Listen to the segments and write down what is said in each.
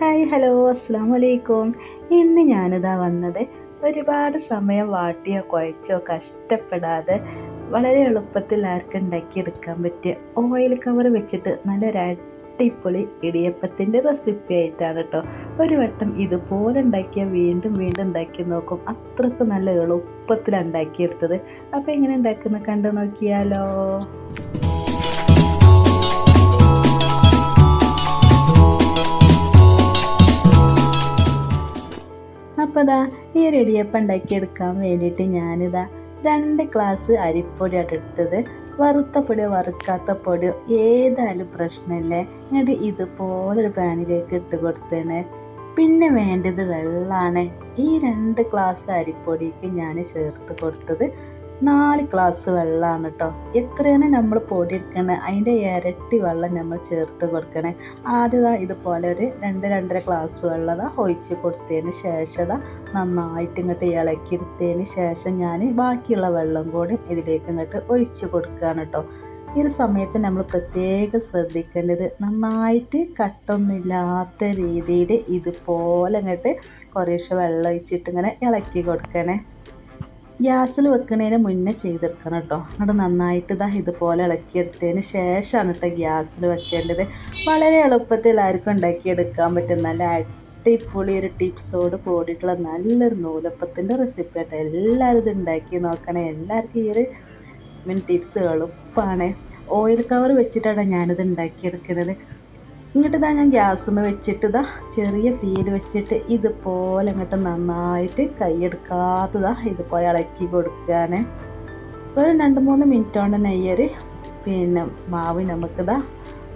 Hi hello അസ്സലാമു അലൈക്കും. ഇന്ന് ഞാനിതാ വന്നത് ഒരുപാട് സമയം വാട്ടിയോ കുഴച്ചോ കഷ്ടപ്പെടാതെ വളരെ എളുപ്പത്തിൽ ആർക്കും ഉണ്ടാക്കിയെടുക്കാൻ പറ്റിയ ഓയിൽ കവർ വെച്ചിട്ട് നല്ലൊരു അടിപൊളി ഇടിയപ്പത്തിൻ്റെ റെസിപ്പി ആയിട്ടാണ് കേട്ടോ. ഒരു വട്ടം ഇതുപോലെ ഉണ്ടാക്കിയാൽ വീണ്ടും വീണ്ടും ഉണ്ടാക്കി നോക്കും, അത്രയ്ക്ക് നല്ല എളുപ്പത്തിലാണ് ഉണ്ടാക്കിയെടുത്തത്. അപ്പോൾ എങ്ങനെ ഉണ്ടാക്കുന്നത് കണ്ടു നോക്കിയാലോ. അപ്പോൾ ഈ ഒരു ഇടിയപ്പം ഉണ്ടാക്കിയെടുക്കാൻ വേണ്ടിയിട്ട് ഞാനിതാ 2 ഗ്ലാസ് അരിപ്പൊടിയാണ് എടുത്തത്. വറുത്ത പൊടിയോ വറുക്കാത്ത പൊടിയോ ഏതായാലും പ്രശ്നമില്ല. എന്നിട്ട് ഇതുപോലൊരു പാനിലേക്ക് ഇട്ട് കൊടുത്തേനെ. പിന്നെ വേണ്ടത് വെള്ളമാണ്. ഈ 2 ഗ്ലാസ് അരിപ്പൊടിക്ക് ഞാൻ ചേർത്ത് കൊടുത്തത് 4 ഗ്ലാസ് വെള്ളമാണ് കേട്ടോ. എത്രയാണ് നമ്മൾ പൊടി എടുക്കണേ അതിൻ്റെ ഇരട്ടി വെള്ളം നമ്മൾ ചേർത്ത് കൊടുക്കണേ. ആദ്യം ഇതുപോലെ ഒരു 2-2.5 ഗ്ലാസ് വെള്ളം ഒഴിച്ച് കൊടുത്തതിന് ശേഷം നന്നായിട്ട് ഇങ്ങോട്ട് ഇളക്കിയെടുത്തതിന് ശേഷം ഞാൻ ബാക്കിയുള്ള വെള്ളം കൂടി ഇതിലേക്ക് ഇങ്ങോട്ട് ഒഴിച്ച് കൊടുക്കുകയാണ് കേട്ടോ. ഈ ഒരു സമയത്ത് നമ്മൾ പ്രത്യേകം ശ്രദ്ധിക്കേണ്ടത് നന്നായിട്ട് കട്ടൊന്നുമില്ലാത്ത രീതിയിൽ ഇതുപോലെ ഇങ്ങോട്ട് കുറേശ്ശെ വെള്ളം ഒഴിച്ചിട്ട് ഇങ്ങനെ ഇളക്കി കൊടുക്കണേ. ഗ്യാസിൽ വെക്കുന്നതിന് മുന്നേ ചെയ്തെടുക്കണം കേട്ടോ. എന്നിട്ട് നന്നായിട്ട് ഇതുപോലെ ഇളക്കിയെടുത്തതിന് ശേഷമാണ് കേട്ടോ ഗ്യാസിൽ വെക്കേണ്ടത്. വളരെ എളുപ്പത്തിൽ ആർക്കും ഉണ്ടാക്കിയെടുക്കാൻ പറ്റും നല്ല അടിപൊളി ഒരു ടിപ്സോട് കൂടിയിട്ടുള്ള നല്ലൊരു നൂലപ്പത്തിൻ്റെ റെസിപ്പി ആയിട്ട് എല്ലാവരും ഇത് ഉണ്ടാക്കി നോക്കണേ. എല്ലാവർക്കും ഈ ഒരു ടിപ്സ് എളുപ്പമാണ്. ഓയിൽ കവർ വെച്ചിട്ടാണ് ഞാനിത് ഉണ്ടാക്കിയെടുക്കുന്നത്. ഇങ്ങോട്ട് ഞാൻ ഗ്യാസുമ്മ വെച്ചിട്ട് ചെറിയ തീയിൽ വെച്ചിട്ട് ഇതുപോലെ ഇങ്ങോട്ട് നന്നായിട്ട് കൈയെടുക്കാത്തതാ ഇതുപോലെ ഇളക്കി കൊടുക്കുകയാണ്. ഒരു 2-3 മിനിറ്റ് കൊണ്ട് നെയ്യര് മാവ് നമുക്കിതാ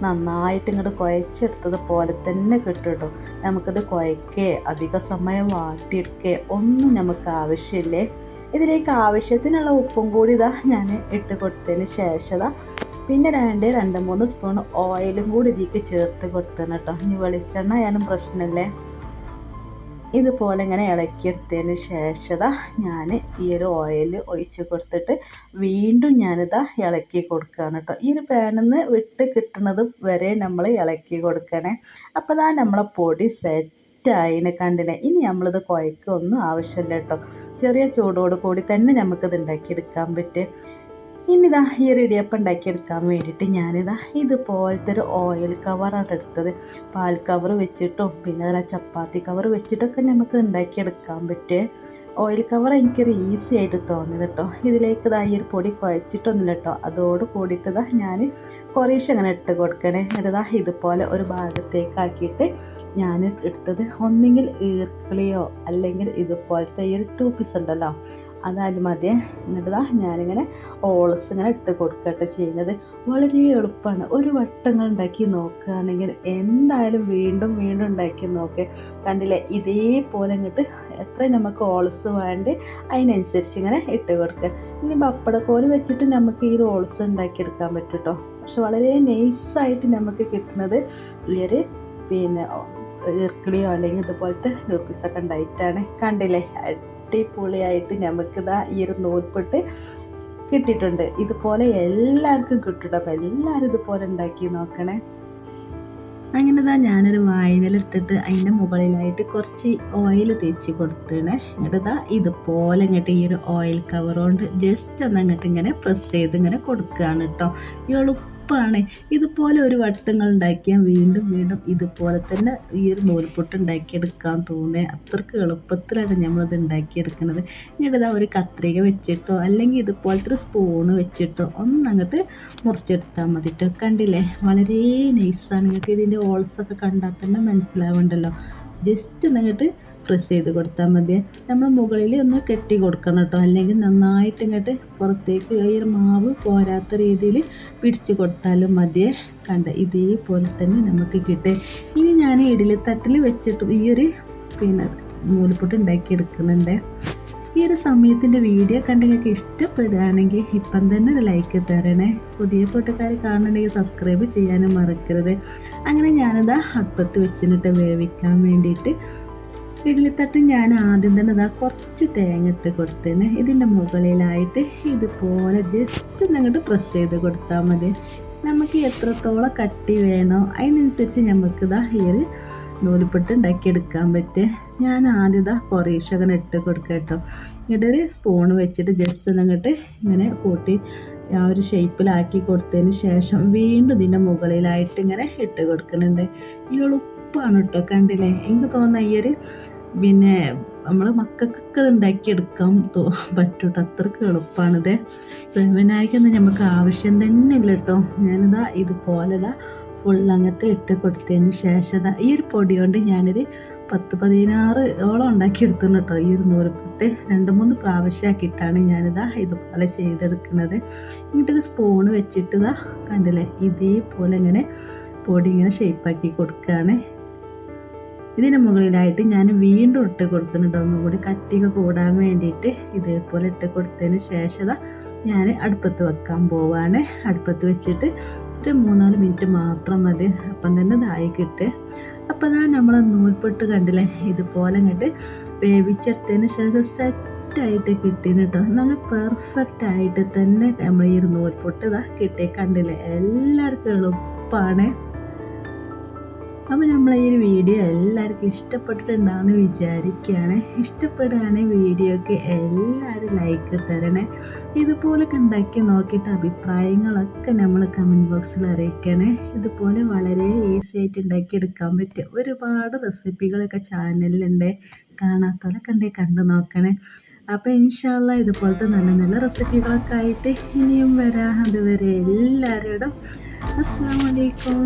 നന്നായിട്ട് ഇങ്ങോട്ട് കുഴച്ചെടുത്തത് പോലെ തന്നെ കിട്ടും. നമുക്കിത് കുഴക്കേ അധിക സമയം വാട്ടിയെടുക്കേ ഒന്നും നമുക്ക് ആവശ്യമില്ലേ. ഇതിലേക്ക് ആവശ്യത്തിനുള്ള ഉപ്പും കൂടി ഞാൻ ഇട്ട് കൊടുത്തതിന് ശേഷം പിന്നെ 2-3 സ്പൂൺ ഓയിലും കൂടി ഇതിലേക്ക് ചേർത്ത് കൊടുത്തതാണ് കേട്ടോ. ഇനി വെളിച്ചെണ്ണ ആയാലും പ്രശ്നമില്ലേ. ഇതുപോലെ ഇങ്ങനെ ഇളക്കിയെടുത്തതിന് ശേഷം ഞാൻ ഈ ഒരു ഓയിൽ ഒഴിച്ച് കൊടുത്തിട്ട് വീണ്ടും ഞാനിതാ ഇളക്കി കൊടുക്കുകയാണ് കേട്ടോ. ഈ ഒരു പാനിൽ നിന്ന് വിട്ട് കിട്ടുന്നത് വരെ നമ്മൾ ഇളക്കി കൊടുക്കണേ. അപ്പോൾ നമ്മളെ പൊടി സെറ്റായിന് കണ്ടില്ലേ. ഇനി നമ്മളിത് കുഴക്കൊന്നും ആവശ്യമില്ല കേട്ടോ. ചെറിയ ചൂടോട് കൂടി തന്നെ നമുക്കിത് ഉണ്ടാക്കിയെടുക്കാൻ പറ്റും. ഇനി ഈ ഒരു ഇടിയപ്പം ഉണ്ടാക്കിയെടുക്കാൻ വേണ്ടിയിട്ട് ഞാനിതാ ഇതുപോലത്തെ ഒരു ഓയിൽ കവറാണ് എടുത്തത്. പാൽ കവർ വെച്ചിട്ടും പിന്നെ ചപ്പാത്തി കവർ വെച്ചിട്ടൊക്കെ നമുക്ക് ഉണ്ടാക്കിയെടുക്കാൻ പറ്റും. ഓയിൽ കവർ എനിക്കൊരു ഈസി ആയിട്ട് തോന്നിയത് കേട്ടോ. ഇതിലേക്ക് ഈ ഒരു പൊടി കുഴച്ചിട്ടൊന്നുമില്ല കേട്ടോ. അതോട് കൂടിയിട്ട് ഞാൻ കുറേശ്ശെ അങ്ങനെ ഇട്ട് കൊടുക്കണേ. എന്നിട്ട് ഇതുപോലെ ഒരു ഭാഗത്തേക്കാക്കിയിട്ട് ഞാൻ എടുത്തത് ഒന്നെങ്കിൽ ഈർക്കിളിയോ അല്ലെങ്കിൽ ഇതുപോലത്തെ ഈ ഒരു 2 പീസ് ഉണ്ടല്ലോ അതായാലും മതിയെ. എന്നിട്ട് ഞാനിങ്ങനെ ഓൾസ് ഇങ്ങനെ ഇട്ട് കൊടുക്കട്ടെ ചെയ്യുന്നത്. വളരെ എളുപ്പമാണ്. ഒരു വട്ടങ്ങൾ ഉണ്ടാക്കി നോക്കുകയാണെങ്കിൽ എന്തായാലും വീണ്ടും വീണ്ടും ഉണ്ടാക്കി നോക്കേ. കണ്ടില്ലേ ഇതേപോലെ ഇങ്ങോട്ട് എത്ര നമുക്ക് ഓൾസ് വേണ്ടി അതിനനുസരിച്ച് ഇങ്ങനെ ഇട്ട് കൊടുക്കുക. ഇനി പപ്പടക്കോല് വെച്ചിട്ട് നമുക്ക് ഈ റോൾസ് ഉണ്ടാക്കിയെടുക്കാൻ പറ്റും കേട്ടോ. പക്ഷെ വളരെ നൈസായിട്ട് നമുക്ക് കിട്ടുന്നത് ഈ ഒരു ഈർക്കിളിയോ അല്ലെങ്കിൽ ഇതുപോലത്തെ ലൂപ്പീസൊക്കെ ഉണ്ടായിട്ടാണ്. കണ്ടില്ലേ അടിപൊളിയായിട്ട് നമുക്കിതാ ഈ ഒരു നൂൽപുട്ട് കിട്ടിയിട്ടുണ്ട്. ഇതുപോലെ എല്ലാവർക്കും കിട്ടും. അപ്പോൾ എല്ലാവരും ഇതുപോലെ ഉണ്ടാക്കി നോക്കണേ. അങ്ങനെ ഞാനൊരു വായനയിലെടുത്തിട്ട് അതിൻ്റെ മുകളിലായിട്ട് കുറച്ച് ഓയിൽ തേച്ച് കൊടുത്തേ. എന്നിട്ട് ഇതുപോലെ ഇങ്ങോട്ട് ഈ ഒരു ഓയിൽ കവർ കൊണ്ട് ജസ്റ്റ് ഒന്ന് അങ്ങോട്ട് ഇങ്ങനെ പ്രസ് ചെയ്ത് ഇങ്ങനെ കൊടുക്കുകയാണ് കേട്ടോ. എളുപ്പമാണ്. ഇതുപോലെ ഒരു വട്ടങ്ങൾ ഉണ്ടാക്കിയാൽ വീണ്ടും വീണ്ടും ഇതുപോലെ തന്നെ ഈ ഒരു നൂൽപുട്ട് ഉണ്ടാക്കിയെടുക്കാൻ തോന്നുന്നത്. അത്രയ്ക്ക് എളുപ്പത്തിലാണ് നമ്മളിത് ഉണ്ടാക്കിയെടുക്കുന്നത്. എന്നിട്ട് ഒരു കത്രിക വെച്ചിട്ടോ അല്ലെങ്കിൽ ഇതുപോലത്തെ ഒരു സ്പൂണ് വെച്ചിട്ടോ ഒന്നങ്ങോട്ട് മുറിച്ചെടുത്താൽ മതി കേട്ടോ. കണ്ടില്ലേ വളരെ നൈസാണ്. നിങ്ങൾക്ക് ഇതിൻ്റെ ഓൾസൊക്കെ കണ്ടാൽ തന്നെ മനസ്സിലാവുന്നുണ്ടല്ലോ. ജസ്റ്റ് ഒന്നങ്ങോട്ട് പ്രസ് ചെയ്ത് കൊടുത്താൽ മതി. നമ്മൾ മുകളിൽ ഒന്ന് കെട്ടി കൊടുക്കണം കേട്ടോ. അല്ലെങ്കിൽ നന്നായിട്ട് ഇങ്ങോട്ട് പുറത്തേക്ക് ഈ ഒരു മാവ് പോരാത്ത രീതിയിൽ പിടിച്ച് കൊടുത്താലും മതിയെ. കണ്ട ഇതേപോലെ തന്നെ നമുക്ക് കിട്ടും. ഇനി ഞാൻ ഇഡ്ഡലിത്തട്ടിൽ വെച്ചിട്ട് ഈ ഒരു നൂൽപുട്ട് ഉണ്ടാക്കിയെടുക്കുന്നുണ്ട്. ഈ ഒരു സമയത്തിൻ്റെ വീഡിയോ കണ്ട് നിങ്ങൾക്ക് ഇഷ്ടപ്പെടുകയാണെങ്കിൽ ഇപ്പം തന്നെ ഒരു ലൈക്ക് തരണേ. പുതിയ കൂട്ടുകാർ കാണുന്നുണ്ടെങ്കിൽ സബ്സ്ക്രൈബ് ചെയ്യാനും മറക്കരുത്. അങ്ങനെ ഞാനിതാ അടുപ്പത്ത് വെച്ചിട്ട് വേവിക്കാൻ വേണ്ടിയിട്ട് ഇഡ്ഡലിത്തട്ട് ഞാൻ ആദ്യം തന്നെ കുറച്ച് തേങ്ങ ഇട്ട് കൊടുത്തേനെ. ഇതിൻ്റെ മുകളിലായിട്ട് ഇതുപോലെ ജസ്റ്റ് അങ്ങോട്ട് പ്രസ് ചെയ്ത് കൊടുത്താൽ മതി. നമുക്ക് എത്രത്തോളം കട്ടി വേണോ അതിനനുസരിച്ച് നമുക്ക് ഈ ഒരു നൂലുപുട്ട് ഉണ്ടാക്കിയെടുക്കാൻ പറ്റുക. ഞാൻ ആദ്യം കുറേശ്ശെ ഇട്ട് കൊടുക്കുക കേട്ടോ. ഇങ്ങോട്ടൊരു സ്പൂൺ വെച്ചിട്ട് ജസ്റ്റ് ഒന്നങ്ങോട്ട് ഇങ്ങനെ കൂട്ടി ആ ഒരു ഷേപ്പിലാക്കി കൊടുത്തതിന് ശേഷം വീണ്ടും ഇതിൻ്റെ മുകളിലായിട്ട് ഇങ്ങനെ ഇട്ട് കൊടുക്കുന്നുണ്ട്. എളുപ്പമാണ് കേട്ടോ, കണ്ടില്ലേ? എനിക്ക് തോന്നുന്ന ഈ ഒരു പിന്നെ നമ്മൾ മക്കൾക്കൊക്കെ ഉണ്ടാക്കിയെടുക്കാൻ പറ്റും കേട്ടോ, അത്രയ്ക്ക് എളുപ്പമാണിത്. സെവനായിക്കൊന്നും നമുക്ക് ആവശ്യം തന്നെ ഇല്ല കേട്ടോ. ഞാനിതാ ഇതുപോലെ ഫുൾ അങ്ങോട്ട് ഇട്ട് കൊടുത്തതിന് ശേഷം ഈ ഒരു പൊടി കൊണ്ട് ഞാനൊരു 10-16 ഓളം ഉണ്ടാക്കിയെടുത്തുന്നു കേട്ടോ. ഈ ഒരു നൂലുപുട്ട് 2-3 പ്രാവശ്യമാക്കിയിട്ടാണ് ഞാനിതാ ഇതുപോലെ ചെയ്തെടുക്കുന്നത്. എന്നിട്ടൊരു സ്പൂണ് വെച്ചിട്ട് കണ്ടില്ലേ, ഇതേപോലെ ഇങ്ങനെ പൊടി ഇങ്ങനെ ഷേപ്പാക്കി കൊടുക്കുകയാണ്. ഇതിന് മുകളിലായിട്ട് ഞാൻ വീണ്ടും ഇട്ട് കൊടുക്കുന്നുണ്ട്, ഒന്നുകൂടി കട്ടിയൊക്കെ കൂടാൻ വേണ്ടിയിട്ട്. ഇതേപോലെ ഇട്ട് കൊടുത്തതിന് ശേഷം ഞാൻ അടുപ്പത്ത് വെക്കാൻ പോവാണ്. അടുപ്പത്ത് വെച്ചിട്ട് ഒരു 3-4 മിനിറ്റ് മാത്രം മതി, അപ്പം തന്നെ ഇതായി കിട്ടും. അപ്പം നമ്മൾ നൂൽപുട്ട് കണ്ടില്ലേ, ഇതുപോലെ ഇങ്ങോട്ട് വേവിച്ചെടുത്തതിന് ശേഷം സെറ്റായിട്ട് കിട്ടിന് കേട്ടോ. നല്ല പെർഫെക്റ്റ് ആയിട്ട് തന്നെ നമ്മൾ ഈ ഒരു നൂൽപുട്ട് കിട്ടി, കണ്ടില്ലേ? എല്ലാവർക്കും എളുപ്പമാണ്. അപ്പോൾ നമ്മൾ ഈ ഒരു വീഡിയോ എല്ലാവർക്കും ഇഷ്ടപ്പെട്ടിട്ടുണ്ടാവുമെന്ന് വിചാരിക്കുകയാണ്. ഇഷ്ടപ്പെടുകയാണെങ്കിൽ വീഡിയോക്ക് എല്ലാവരും ലൈക്ക് തരണേ. ഇതുപോലൊക്കെ ഉണ്ടാക്കി നോക്കിയിട്ട് അഭിപ്രായങ്ങളൊക്കെ നമ്മൾ കമൻറ്റ് ബോക്സിൽ അറിയിക്കണേ. ഇതുപോലെ വളരെ ഈസി ആയിട്ട് ഉണ്ടാക്കിയെടുക്കാൻ പറ്റിയ ഒരുപാട് റെസിപ്പികളൊക്കെ ചാനലിലുണ്ട്, കാണാത്തവരൊക്കെ ഉണ്ടെങ്കിൽ കണ്ടു നോക്കണേ. അപ്പോൾ ഇൻഷാ അല്ലാഹ് ഇതുപോലത്തെ നല്ല നല്ല റെസിപ്പികളൊക്കെ ആയിട്ട് ഇനിയും വരാം. അതുവരെ എല്ലാവരോടും അസ്സലാമു അലൈക്കും.